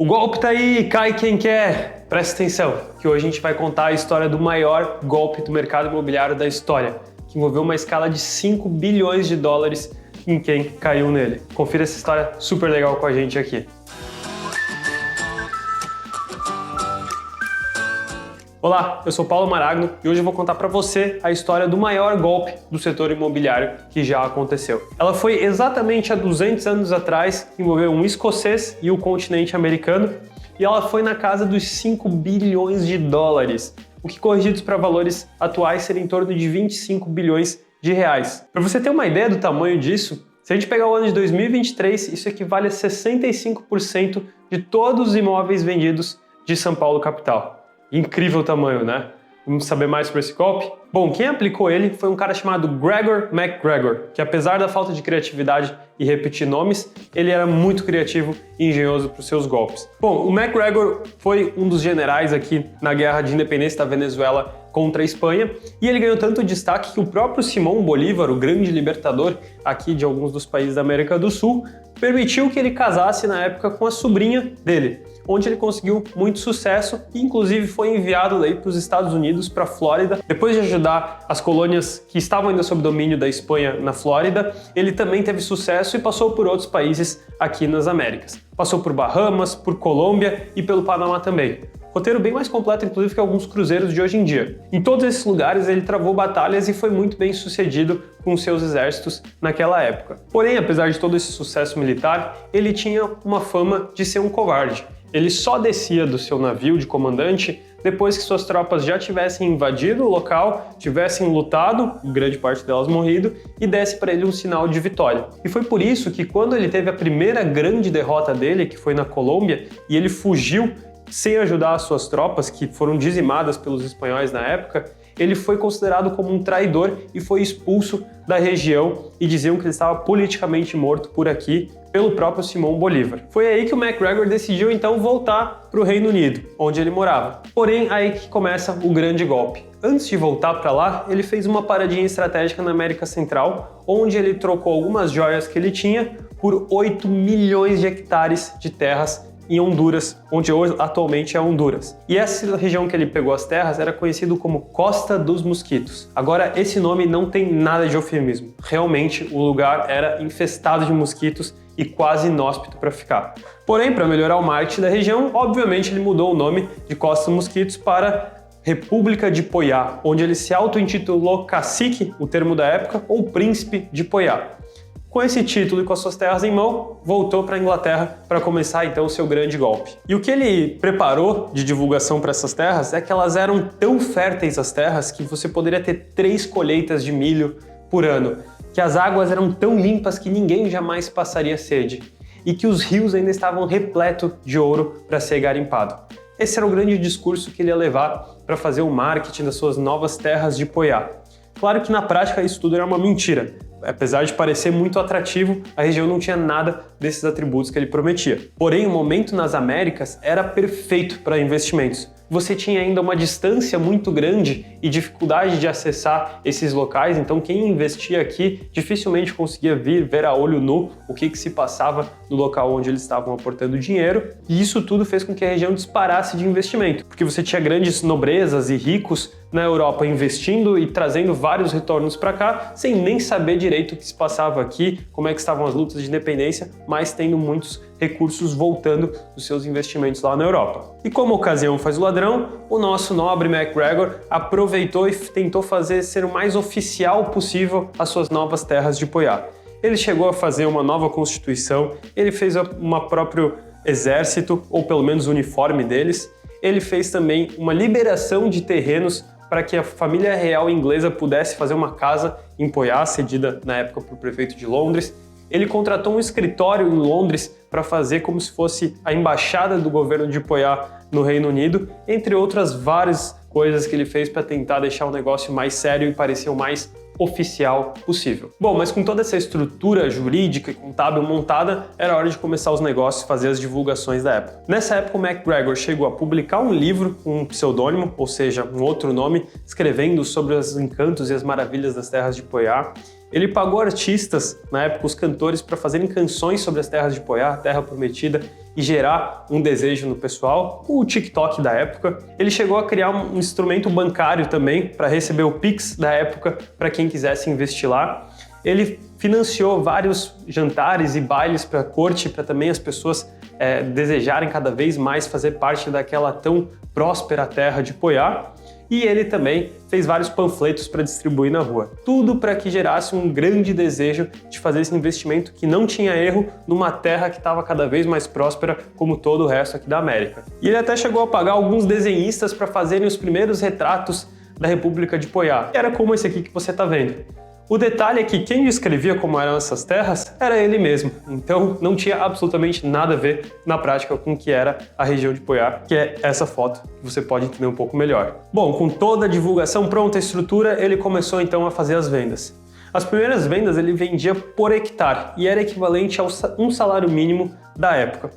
O golpe tá aí, cai quem quer. Presta atenção, que hoje a gente vai contar a história do maior golpe do mercado imobiliário da história, que envolveu uma escala de 5 bilhões de dólares em quem caiu nele. Confira essa história super legal com a gente aqui. Olá, eu sou Paulo Maragno e hoje eu vou contar para você a história do maior golpe do setor imobiliário que já aconteceu. Ela foi exatamente há 200 anos atrás, envolveu um escocês e o continente americano, e ela foi na casa dos 5 bilhões de dólares, o que corrigidos para valores atuais seria em torno de 25 bilhões de reais. Para você ter uma ideia do tamanho disso, se a gente pegar o ano de 2023, isso equivale a 65% de todos os imóveis vendidos de São Paulo capital. Incrível tamanho, né? Vamos saber mais sobre esse golpe? Bom, quem aplicou ele foi um cara chamado Gregor MacGregor, que apesar da falta de criatividade e repetir nomes, ele era muito criativo e engenhoso para os seus golpes. Bom, o MacGregor foi um dos generais aqui na Guerra de Independência da Venezuela contra a Espanha, e ele ganhou tanto destaque que o próprio Simão Bolívar, o grande libertador aqui de alguns dos países da América do Sul, permitiu que ele casasse na época com a sobrinha dele, onde ele conseguiu muito sucesso e inclusive foi enviado daí para os Estados Unidos, para a Flórida. Depois de ajudar as colônias que estavam ainda sob domínio da Espanha na Flórida, ele também teve sucesso e passou por outros países aqui nas Américas. Passou por Bahamas, por Colômbia e pelo Panamá também. Roteiro bem mais completo, inclusive, que alguns cruzeiros de hoje em dia. Em todos esses lugares ele travou batalhas e foi muito bem sucedido com seus exércitos naquela época. Porém, apesar de todo esse sucesso militar, ele tinha uma fama de ser um covarde. Ele só descia do seu navio de comandante depois que suas tropas já tivessem invadido o local, tivessem lutado, grande parte delas morrido, e desse para ele um sinal de vitória. E foi por isso que quando ele teve a primeira grande derrota dele, que foi na Colômbia, e ele fugiu sem ajudar as suas tropas, que foram dizimadas pelos espanhóis na época, ele foi considerado como um traidor e foi expulso da região e diziam que ele estava politicamente morto por aqui pelo próprio Simão Bolívar. Foi aí que o MacGregor decidiu então voltar para o Reino Unido, onde ele morava. Porém, aí que começa o grande golpe. Antes de voltar para lá, ele fez uma paradinha estratégica na América Central, onde ele trocou algumas joias que ele tinha por 8 milhões de hectares de terras em Honduras, onde hoje atualmente é Honduras. E essa região que ele pegou as terras era conhecido como Costa dos Mosquitos. Agora, esse nome não tem nada de eufemismo. Realmente, o lugar era infestado de mosquitos e quase inóspito para ficar. Porém, para melhorar o marketing da região, obviamente ele mudou o nome de Costa dos Mosquitos para República de Poiá, onde ele se auto-intitulou cacique, o termo da época, ou príncipe de Poiá. Com esse título e com as suas terras em mão, voltou para a Inglaterra para começar então o seu grande golpe. E o que ele preparou de divulgação para essas terras é que elas eram tão férteis as terras que você poderia ter 3 colheitas de milho por ano, que as águas eram tão limpas que ninguém jamais passaria sede e que os rios ainda estavam repletos de ouro para ser garimpado. Esse era o grande discurso que ele ia levar para fazer o marketing das suas novas terras de Poiá. Claro que na prática isso tudo era uma mentira. Apesar de parecer muito atrativo, a região não tinha nada desses atributos que ele prometia. Porém, o momento nas Américas era perfeito para investimentos. Você tinha ainda uma distância muito grande e dificuldade de acessar esses locais, então quem investia aqui dificilmente conseguia ver a olho nu o que se passava no local onde eles estavam aportando dinheiro, e isso tudo fez com que a região disparasse de investimento, porque você tinha grandes nobrezas e ricos na Europa investindo e trazendo vários retornos para cá, sem nem saber direito o que se passava aqui, como é que estavam as lutas de independência, mas tendo muitos recursos voltando dos seus investimentos lá na Europa. E como a ocasião faz o ladrão, o nosso nobre MacGregor aproveitou e tentou fazer ser o mais oficial possível as suas novas terras de Poiá. Ele chegou a fazer uma nova constituição, ele fez um próprio exército, ou pelo menos o uniforme deles, ele fez também uma liberação de terrenos para que a família real inglesa pudesse fazer uma casa em Poiá, cedida na época por prefeito de Londres. Ele contratou um escritório em Londres para fazer como se fosse a embaixada do governo de Poiá no Reino Unido, entre outras várias coisas que ele fez para tentar deixar o negócio mais sério e parecer o mais oficial possível. Bom, mas com toda essa estrutura jurídica e contábil montada, era hora de começar os negócios e fazer as divulgações da época. Nessa época, o MacGregor chegou a publicar um livro com um pseudônimo, ou seja, um outro nome, escrevendo sobre os encantos e as maravilhas das terras de Poiá. Ele pagou artistas, na época os cantores, para fazerem canções sobre as terras de Poiá, a Terra Prometida, e gerar um desejo no pessoal, o TikTok da época. Ele chegou a criar um instrumento bancário também para receber o Pix da época para quem quisesse investir lá. Ele financiou vários jantares e bailes para a corte, para também as pessoas desejarem cada vez mais fazer parte daquela tão próspera terra de Poiá. E ele também fez vários panfletos para distribuir na rua. Tudo para que gerasse um grande desejo de fazer esse investimento que não tinha erro numa terra que estava cada vez mais próspera, como todo o resto aqui da América. E ele até chegou a pagar alguns desenhistas para fazerem os primeiros retratos da República de Poiá. Que era como esse aqui que você está vendo. O detalhe é que quem descrevia como eram essas terras era ele mesmo, então não tinha absolutamente nada a ver na prática com o que era a região de Poiá, que é essa foto que você pode entender um pouco melhor. Bom, com toda a divulgação pronta, a estrutura, ele começou então a fazer as vendas. As primeiras vendas ele vendia por hectare e era equivalente a um salário mínimo da época.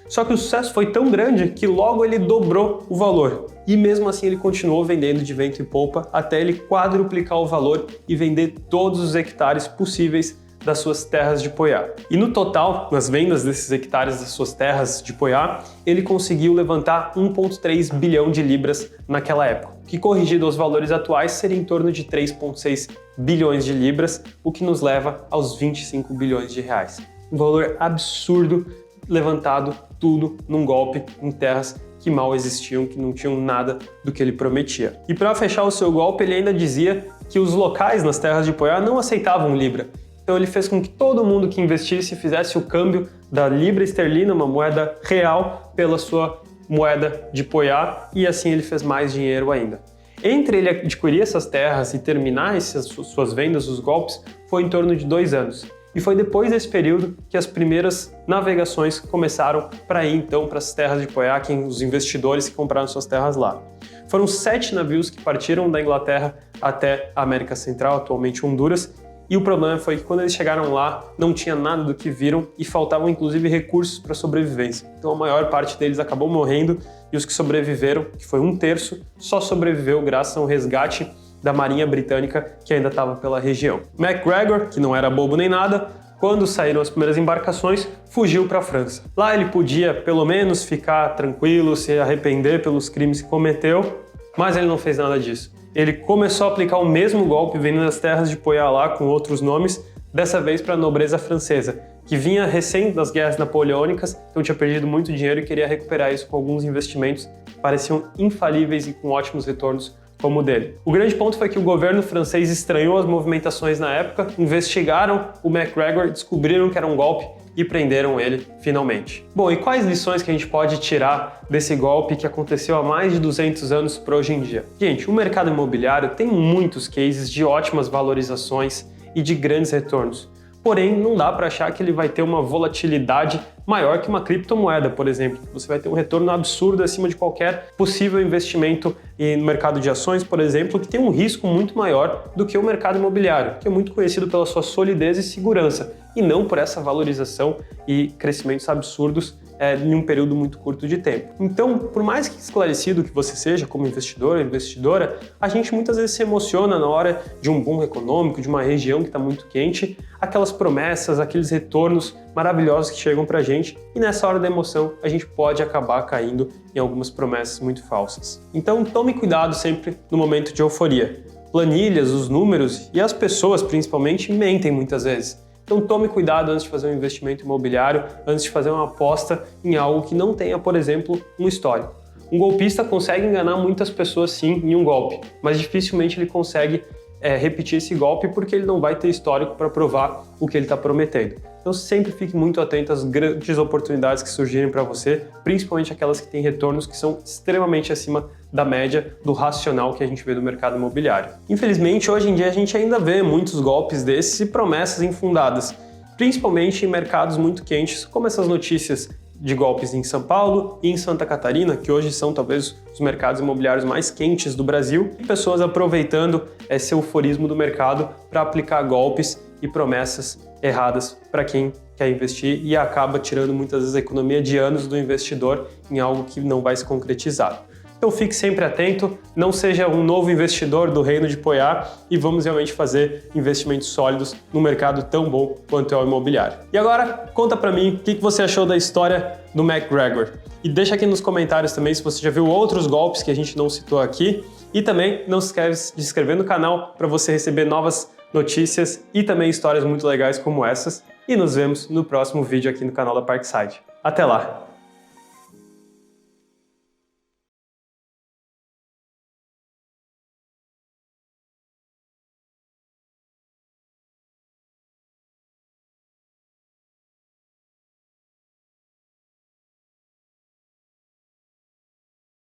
Só que o sucesso foi tão grande que logo ele dobrou o valor. E mesmo assim ele continuou vendendo de vento em polpa até ele quadruplicar o valor e vender todos os hectares possíveis das suas terras de Poiá. E no total, nas vendas desses hectares das suas terras de Poiá, ele conseguiu levantar 1,3 bilhão de libras naquela época, que corrigido aos valores atuais seria em torno de 3,6 bilhões de libras, o que nos leva aos 25 bilhões de reais. Um valor absurdo, levantado tudo num golpe em terras que mal existiam, que não tinham nada do que ele prometia. E para fechar o seu golpe, ele ainda dizia que os locais nas terras de Poiá não aceitavam libra. Então ele fez com que todo mundo que investisse fizesse o câmbio da libra esterlina, uma moeda real, pela sua moeda de Poiá, e assim ele fez mais dinheiro ainda. Entre ele adquirir essas terras e terminar essas suas vendas, os golpes, foi em torno de 2 anos. E foi depois desse período que as primeiras navegações começaram para ir então para as terras de Poiá, os investidores que compraram suas terras lá. Foram 7 navios que partiram da Inglaterra até a América Central, atualmente Honduras, e o problema foi que quando eles chegaram lá não tinha nada do que viram e faltavam inclusive recursos para sobrevivência. Então a maior parte deles acabou morrendo e os que sobreviveram, que foi 1/3, só sobreviveu graças a um resgate da Marinha Britânica que ainda estava pela região. MacGregor, que não era bobo nem nada, quando saíram as primeiras embarcações, fugiu para a França. Lá ele podia pelo menos ficar tranquilo, se arrepender pelos crimes que cometeu, mas ele não fez nada disso. Ele começou a aplicar o mesmo golpe vendendo as terras de Poiá lá com outros nomes, dessa vez para a nobreza francesa, que vinha recém das guerras napoleônicas, então tinha perdido muito dinheiro e queria recuperar isso com alguns investimentos que pareciam infalíveis e com ótimos retornos como o dele. O grande ponto foi que o governo francês estranhou as movimentações na época, investigaram o MacGregor, descobriram que era um golpe e prenderam ele finalmente. Bom, e quais lições que a gente pode tirar desse golpe que aconteceu há mais de 200 anos para hoje em dia? Gente, o mercado imobiliário tem muitos cases de ótimas valorizações e de grandes retornos. Porém, não dá para achar que ele vai ter uma volatilidade maior que uma criptomoeda, por exemplo. Você vai ter um retorno absurdo acima de qualquer possível investimento no mercado de ações, por exemplo, que tem um risco muito maior do que o mercado imobiliário, que é muito conhecido pela sua solidez e segurança, e não por essa valorização e crescimentos absurdos em um período muito curto de tempo. Então, por mais que esclarecido que você seja como investidor ou investidora, a gente muitas vezes se emociona na hora de um boom econômico, de uma região que está muito quente, aquelas promessas, aqueles retornos maravilhosos que chegam para a gente, e nessa hora da emoção a gente pode acabar caindo em algumas promessas muito falsas. Então tome cuidado sempre no momento de euforia. Planilhas, os números e as pessoas principalmente mentem muitas vezes. Então tome cuidado antes de fazer um investimento imobiliário, antes de fazer uma aposta em algo que não tenha, por exemplo, um histórico. Um golpista consegue enganar muitas pessoas sim em um golpe, mas dificilmente ele consegue repetir esse golpe porque ele não vai ter histórico para provar o que ele está prometendo. Então sempre fique muito atento às grandes oportunidades que surgirem para você, principalmente aquelas que têm retornos que são extremamente acima da média do racional que a gente vê do mercado imobiliário. Infelizmente, hoje em dia a gente ainda vê muitos golpes desses e promessas infundadas, principalmente em mercados muito quentes, como essas notícias de golpes em São Paulo e em Santa Catarina, que hoje são talvez os mercados imobiliários mais quentes do Brasil, e pessoas aproveitando esse euforismo do mercado para aplicar golpes e promessas erradas para quem quer investir e acaba tirando muitas vezes a economia de anos do investidor em algo que não vai se concretizar. Então Então fique sempre atento, não seja um novo investidor do reino de Poiá e vamos realmente fazer investimentos sólidos num mercado tão bom quanto é o imobiliário. E agora, conta pra mim o que você achou da história do McGregor. E deixa aqui nos comentários também se você já viu outros golpes que a gente não citou aqui. E também não se esquece de se inscrever no canal para você receber novas notícias e também histórias muito legais como essas. E nos vemos no próximo vídeo aqui no canal da Parkside. Até lá!